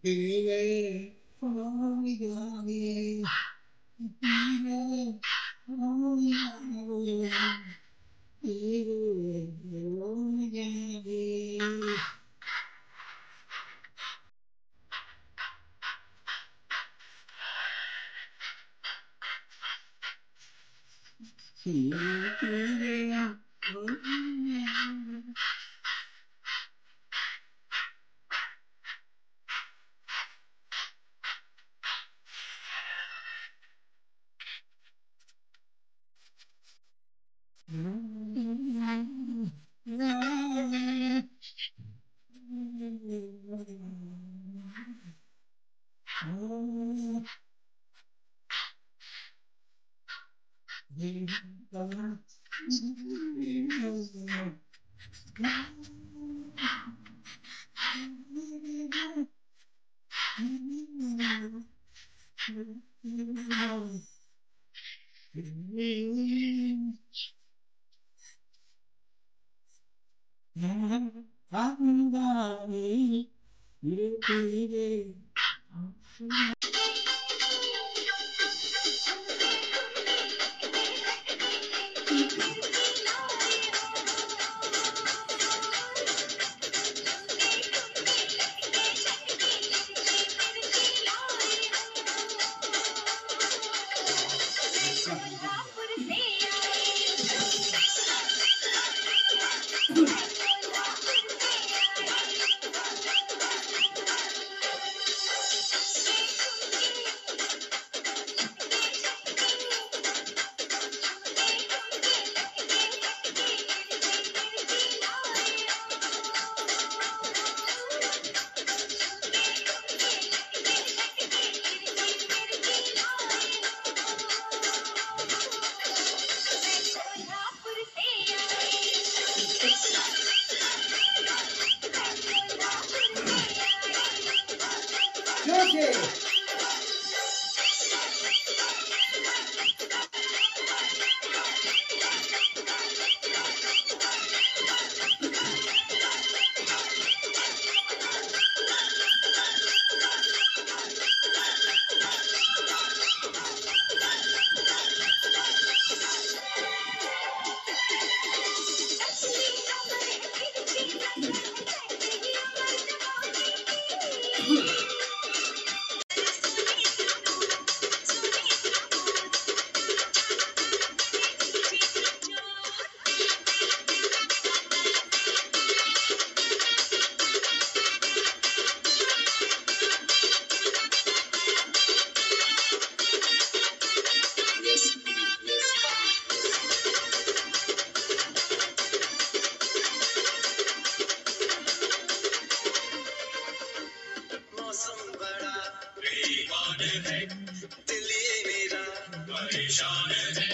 Yeah. Oh, yeah, yeah. Yeah. Oh, yeah, yeah. Yeah. Oh, yeah, yeah. Yeah. Oh, yeah. मौसम बड़ा बेईमान है, दिल ये मेरा परेशान है।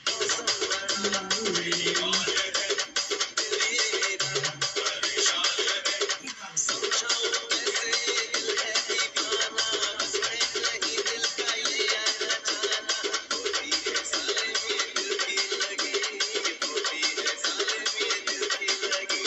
मौसम बड़ा बेईमान है, दिल ये मेरा परेशान है। समझाऊं कैसे ये दिल है दीवाना, हंसने नहीं दिल का ये आना जाना। होती है जालिम ये दिल की लगी, होती है जालिम ये दिल की लगी।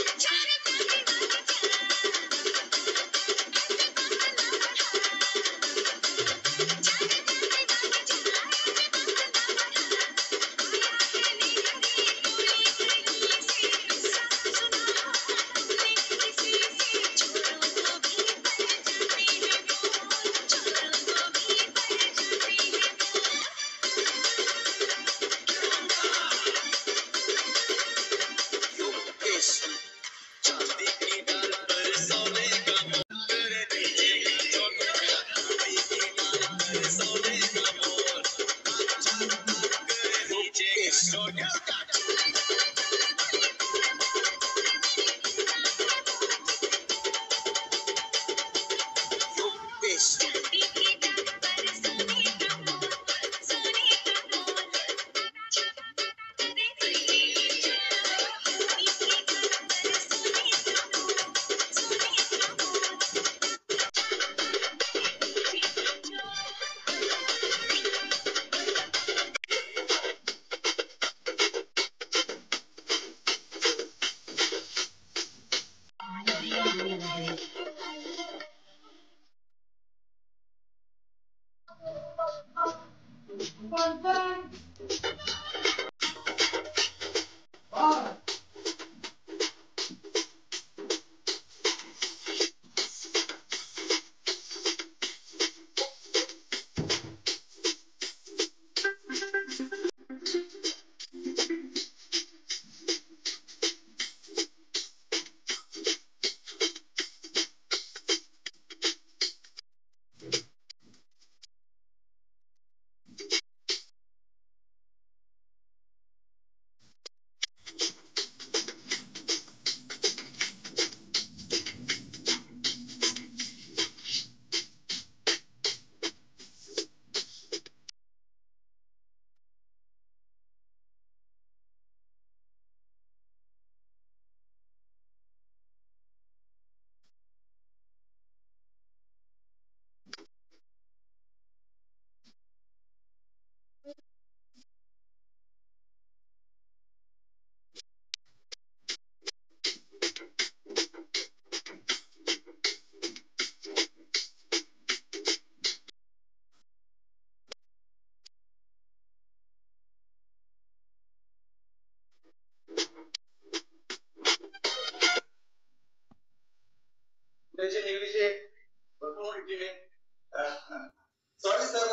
मोठी टीम आहे. सॉरी सर,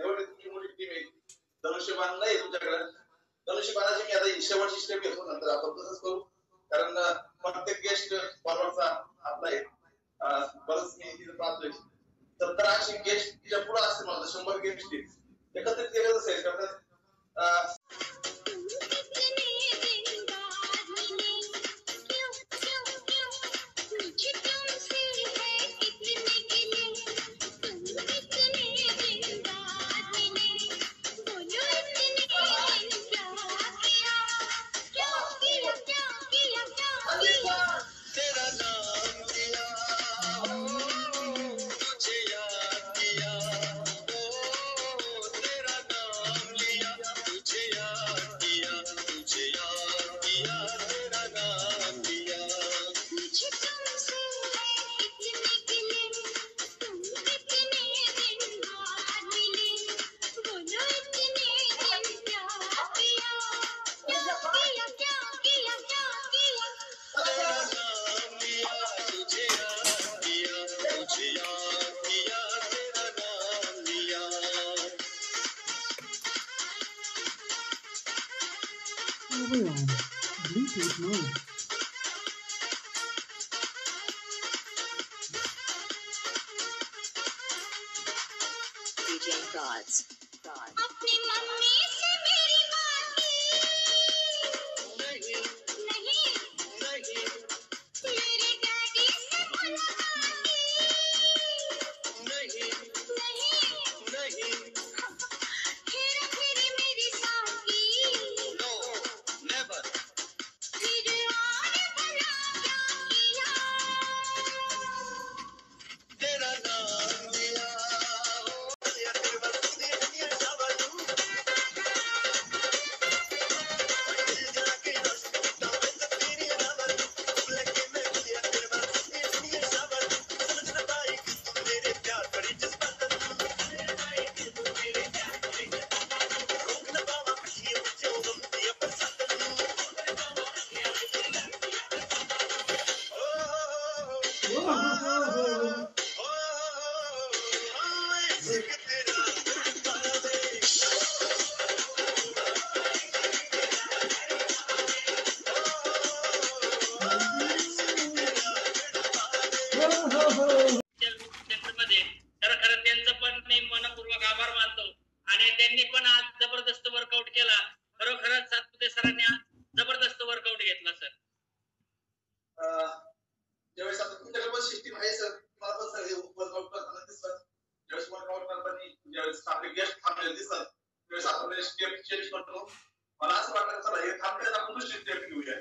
एवढी तुमची मोठी टीम आहे, धनुष्यबाण नाही तुमच्याकडे. धनुष्यबाणाची मी आता शेवटची स्टेप घेतो, नंतर आपण तसंच करू, कारण प्रत्येक गेस्ट फॉरवर्डचा आपला आहे. बरंच मी तिथे पाहतोय 70-80 गेस्ट पुढे असते, मला 100 गेस्ट एकत्रित केलं तसं आहे करतात. Override. Bluetooth mode. DJ Gods. अपनी मम्मी से मेरी बात नहीं, मेरे डैडी से मुलाकात नहीं, हेरा फेरी मेरी साथी, फिर और भला क्या किया, तेरा नाम लिया मध्ये. तर खरं त्यांचं पण मी मनपूर्वक आभार मानतो, आणि त्यांनी पण आज जबरदस्त वर्कआउट केला. खरोखरच सातपुते सरांनी आज जबरदस्त वर्कआउट घेतला सर. ज्यावेळेस आता तुमच्याकडे पण सिस्टीम आहे सर, मला पण सर वर्कआउट करताना दिसतात. ज्यावेळेस वर्कआउट करताना ज्यावेळेस आपले गेस्ट थांबलेले दिसतात त्यावेळेस आपण स्टेप चेंज करतो. मला असं वाटतं चला हे थांबले आपण दुसरी स्टेप घेऊया.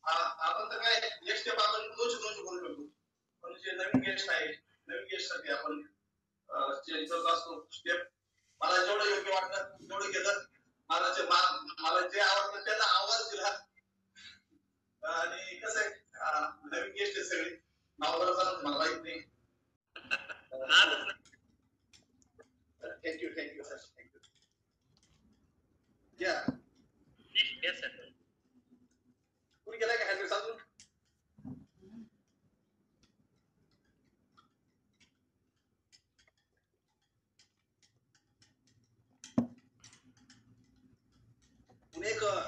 आपण तर काय एक स्टेप आपण 200 करू शकतो, पण जे नवीन गेस्ट आहे नवीन गेस्ट साठी आपण चेंज करत असतो स्टेप. मला जेवढं योग्य वाटतं तेवढं केलं. मला जे आवडतं त्याला आवाज दिला. आणि कसं आहे नवीन गेस्ट आहे सगळे, नाव बरोबर मला माहित नाही. Thank you sir, thank you. या सर कुणी केलाय का हॅन्डल अजून? पुणेकर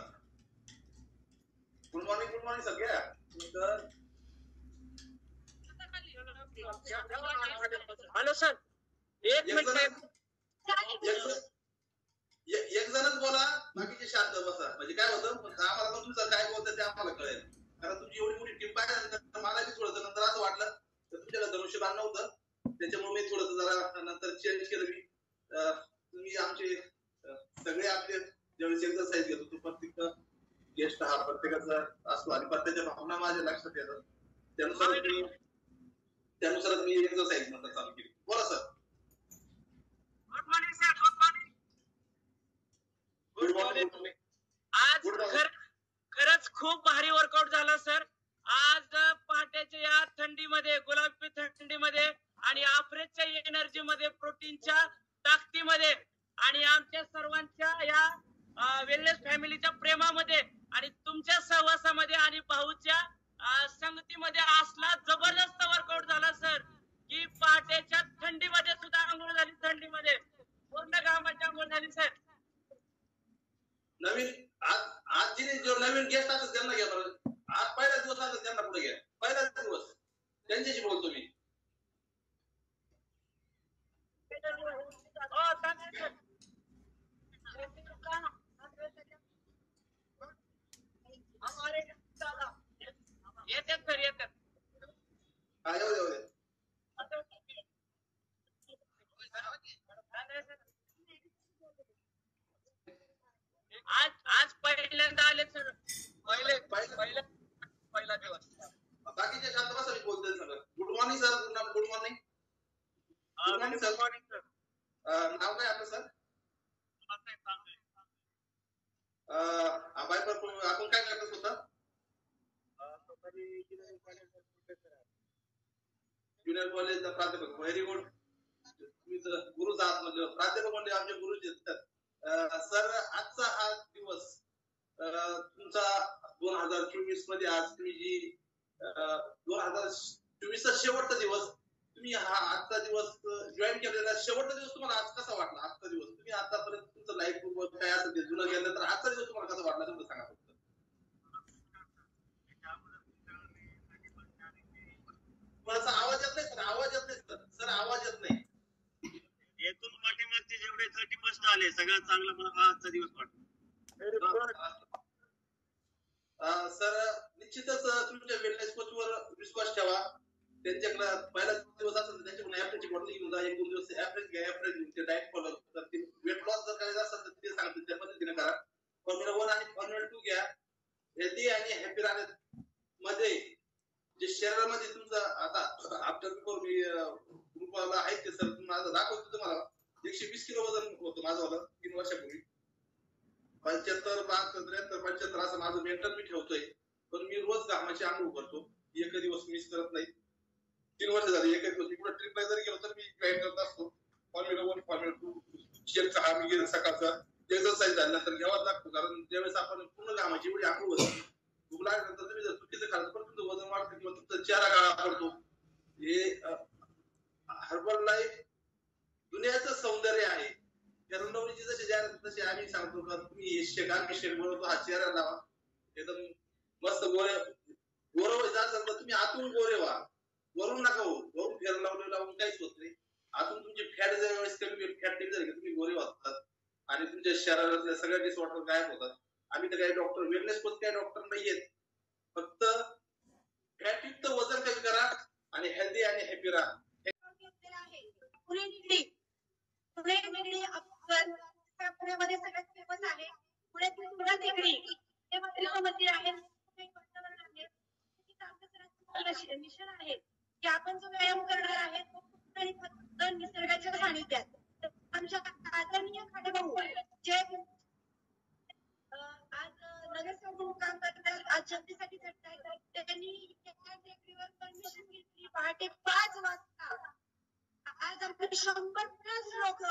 गुड मॉर्निंग सगळ्या. हॅलो सर, एक मिनिट. एक जणच बोला, बाकीचे शांत बसा. म्हणजे काय होतं आम्हाला पण तुमचं काय बोलतं ते आम्हाला कळेल, कारण तुमची एवढी मोठी टीम पाहिजे. मला बी थोडंसं नंतर असं वाटलं तर तुमच्याकडे धनुष्यबाण नव्हतं, त्याच्यामुळे मी थोडंसं जरा नंतर चेंज केलं. मी तुम्ही आमचे सगळे आपले ज्यावेळेस एक्सरसाइज घेतो तो प्रत्येक गेस्ट हा प्रत्येकाचा असतो आणि प्रत्येकाच्या भावना माझ्या लक्षात येतात. त्यानुसारच मी एक्सरसाइज नंतर चालू केली. बोला sir. Good morning sir. Good morning. आज खरंच खूप भारी वर्कआउट झाला सर. आज पहाटेच्या या थंडीमध्ये, गुलाबी थंडीमध्ये आणि आफ्रेजच्या एनर्जी मध्ये, प्रोटीनच्या ताकदीमध्ये आणि आमच्या सर्वांच्या या वेलनेस फॅमिलीच्या प्रेमामध्ये आणि तुमच्या सहवासामध्ये आणि भाऊच्या संगतीमध्ये असला जबरदस्त वर्कआउट झाला सर. की पहाटेच्या थंडीमध्ये सुद्धा आंघोळ झाली, थंडीमध्ये पूर्ण गावाची आंघोळ झाली सर. नवीन आज जे जो नवीन गेस्ट असतात त्यांना घ्या बरं. आज पहिला दिवस असतात त्यांना पुढे घ्या. पहिलाच दिवस त्यांच्याशी बोलतो मी. हो चालेल सर. येतात सर येतात. हा येऊ दे, येऊ दे. आज आज पहिल्यांदा आले सर. पहिला दिवस. बाकीच्या शांत बसा, मी बोलतोय सगळं. Good morning sir. Good morning. Good morning sir. नाव काय आपलं सर? आपण काय करतो स्वतः? ज्युनियर कॉलेजचा प्राध्यापक. Very good. तुम्ही तर गुरुच आहात म्हणजे प्राध्यापक म्हणजे आमचे गुरुच आहेत. सर आजचा हा दिवस तुमचा 2024 मध्ये आज तुम्ही जी 2024 चा शेवटचा दिवस, तुम्ही हा आजचा दिवस जॉईन केलेला शेवटचा दिवस तुम्हाला आज कसा वाटला? आजचा दिवस तुम्ही आतापर्यंत तुमचं लाईफ काय असेल ते जुनं गेलं तर आजचा दिवस तुम्हाला कसा वाटला तेवढं सांगा फक्त. कोणाचा आवाज येत नाही सर. आवाज येत नाही सर. सर आवाज येत नाही. येथून पाठीमागचे जेवढे 31 आले सगळ्यात चांगला मला हा आजचा दिवस वाटला. सर निश्चितच तुमच्या वेलनेस कोचवर विश्वास ठेवा. त्यांच्याकडे पहिला दिवस असेल त्यांच्याकडून ऍपरेजची बॉटल घेऊन जा. 1-2 दिवस ऍपरेज घ्या. ऍपरेज घेऊन ते डाएट फॉलो करतील. वेट लॉस जर करायचं असेल तर ते सांगतील त्या पद्धतीने करा. फॉर्म्युला 1 आणि फॉर्म्युला 2 घ्या. हेल्दी आणि हॅपी राहण्यामध्ये जे शरीरामध्ये तुमचं आता आफ्टर बिफोर मी ग्रुपला आहे ते सर माझं दाखवतो तुम्हाला. 120 किलो वजन होतं माझं 3 वर्षापूर्वी. 75, 72, 73, 75 असं माझं मेंटेन मी ठेवतोय. पण मी रोज घामाची आंघोळ करतो. एक दिवस मिस करत नाही. 3 वर्ष झाली. एक दिवस मी कुठे ट्रिपला जरी गेलो तर मी ट्राय करत असतो. फॉर्म्युला 1, फॉर्म्युला 2 शेअरचा हा मी सकाळचा एक्सरसाइज झाल्यानंतर घ्यावाच लागतो. कारण ज्यावेळेस आपण पूर्ण घामाची एवढी आंघोळ होतो, भूक लागल्यानंतर तुम्ही जर चुकीचं खाल्लं तर तुमचं वजन वाढतं किंवा तुमचा चेहरा काळा पडतो. हे हर्बल लाईफ दुनियाचं सौंदर्य आहे. रंगवणीची जशी जाहिरात तशी आम्ही सांगतो का तुम्ही हे शेक बनवतो, हा चेहरा लावा. एकदम मस्त गोरे व्हायचं असेल तर तुम्ही आतून गोरे व्हा. वरून नका हो. वरून फेर लावून काहीच होत नाही. आतून तुमची फॅट ज्यावेळेस फॅट कमी झाली तुम्ही गोरे वाचतात आणि तुमच्या शरीरातल्या सगळ्या डिसऑर्डर गायब होतात. आम्ही तर काही डॉक्टर वेलनेस कोच काही डॉक्टर नाहीयेत. फक्त फॅटयुक्त वजन कमी करा आणि हेल्दी आणि हॅपी राहा. पुण्यामध्ये सगळ्यात फेमस आहे. पुण्यातील तुळजा टेकडी हे मंदिर आहे. मिशन आहे की आपण जो व्यायाम करणार आहे तो फक्त निसर्गाच्या सानिध्यात. आमच्या आदरणीय खंडभाऊ जे आज नगरसेवक काम करतात, आज जनतेसाठी झटतात, त्यांनी टेकडीवर परमिशन घेतली पहाटे 5 वाजता. आज आपले 100+ लोक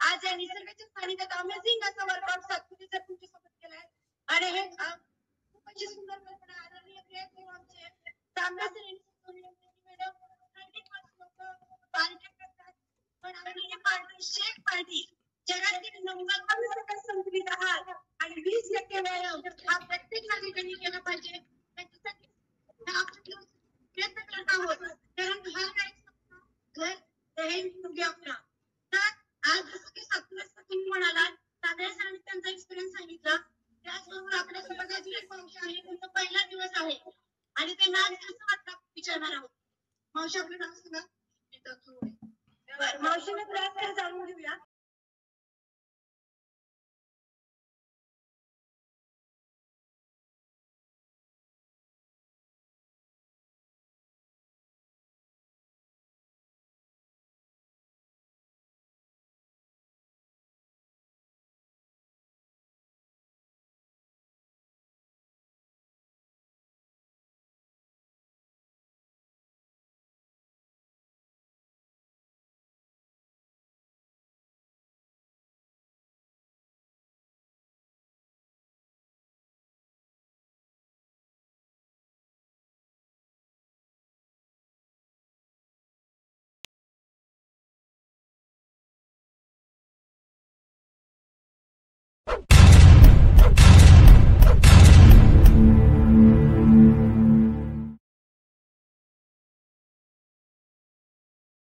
आज या निसर्गाच्या सानिध्यात अमेझिंग असं वर्कआउट सातपुतेचा तुमच्यासोबत केलाय. आणि हे खूप अशी सुंदर कल्पना आदरणीय प्रिय आमचे तांब्याचे मॅडम 90+ लोक पार्टी करतात. पण आम्ही पार्टी शेक पार्टी जगातील 90% संतुलित आहार आणि 20% व्यायाम हा प्रत्येक नागरिकांनी केला पाहिजे. त्याच्यासाठी प्रयत्न करत आहोत. कारण हा घर रहे अपना. तर आज जसं की तुम्ही म्हणाला तांदळा सरांनी त्यांचा एक्सपिरियन्स सांगितला. त्याचबरोबर आपल्यासोबत अजून एक मावशी आहे. त्यांचा पहिला दिवस आहे आणि त्यांना आज कसं वाटतं विचारणार आहोत. मावशी आपलं नाव सांगा. मावशीने प्रयत्न जाणून घेऊया.